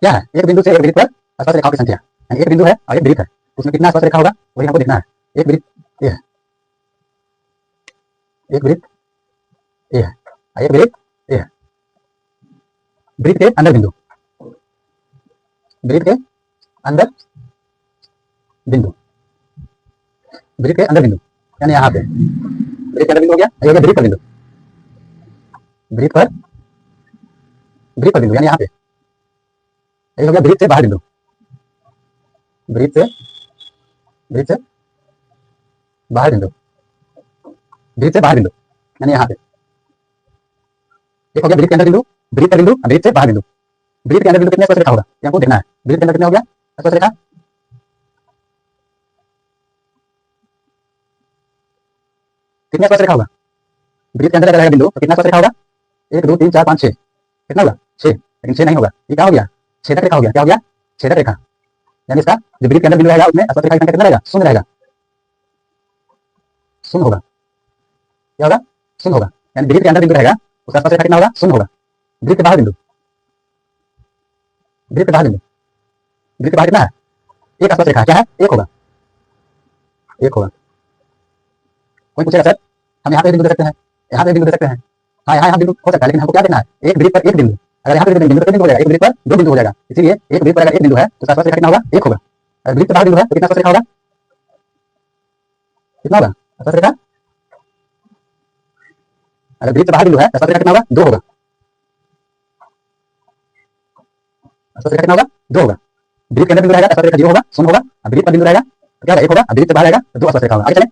क्या है, एक बिंदु से एक वृत्त पर स्पर्श रेखाओं की संख्या, यानी एक बिंदु है और एक वृत्त है, उसमें कितना स्पर्श रेखा होगा वही हमको देखना है। एक वृत्त ये है, एक वृत्त ये है, एक वृत्त ये है। वृत्त के अंदर बिंदु, वृत्त के अंदर बिंदु, वृत्त के अंदर बिंदु, यानी यहाँ पे वृत्त के अंदर बिंदु हो गया, ये हो गया वृत्त पर बिंदु, वृत्त पर, वृत्त पर बिंदु यानी यहाँ पे, ये हो गया वृत्त से बाहर बिंदु, वृत्त से, वृत्त से बाहर बिंदु, वृत्त से बाहर बिंदु यानी यहाँ पे, एक हो गया वृत्त के अंदर बिंदु, वृत्त का बिंदु, वृत्त से बाहर बिंदु। वृत्त के अंदर बिंदु कितने स्पर्श रेखा होगा ये हमको देखना है। वृत्त के अंदर कितना हो गया स्पर्श रेखा, कितने स्पर्श रेखा होगा, वृत्त के अंदर अगर रहेगा बिंदु तो कितना स्पर्श रेखा होगा, 1 2 3 4 5 6, कितना होगा 6, लेकिन 6 नहीं होगा, ये क्या हो गया छेदक रेखा हो गया, क्या हो गया छेदक रेखा, यानी इसका जो वृत्त के अंदर बिंदु रहेगा उसमें स्पर्श रेखा की संख्या कितना रहेगा, शून्य रहेगा, शून्य होगा, क्या होगा शून्य होगा, यानी वृत्त के अंदर बिंदु रहेगा उसका स्पर्श रेखा कितना होगा शून्य होगा। वृत्त के बाहर बिंदु, वृत्त के बाहर बिंदु, वृत्त के बाहर कितना है एक स्पर्श रेखा, क्या है एक होगा, एक होगा। कोई पूछेगा सर हम यहाँ पे बिंदु दे सकते हैं, यहाँ पे बिंदु दे सकते हैं, हाँ यहाँ बिंदु हो सकता है, लेकिन हमको क्या देखना है एक वृत्त पर एक बिंदु, अगर यहाँ पे बिंदु तो बिंदु हो जाएगा, एक वृत्त पर 2 बिंदु हो जाएगा, इसीलिए एक वृत्त पर अगर एक बिंदु है तो उसका स्पर्श रेखा कितना होगा एक होगा। अगर वृत्त बाहर बिंदु है तो कितना स्पर्श रेखा होगा, कितना होगा स्पर्श रेखा, अगर वृत्त बाहर बिंदु है तो स्पर्श रेखा कितना होगा 2 होगा, स्पर्श रेखा कितना होगा 2 होगा। वृत्त के अंदर बिंदु रहेगा तो स्पर्श रेखा 0 होगा, शून्य होगा, अब वृत्त पर बिंदु रहेगा तो क्या होगा 1 होगा, अब वृत्त बाहर रहेगा तो 2 स्पर्श रेखा होगा। आगे चलें,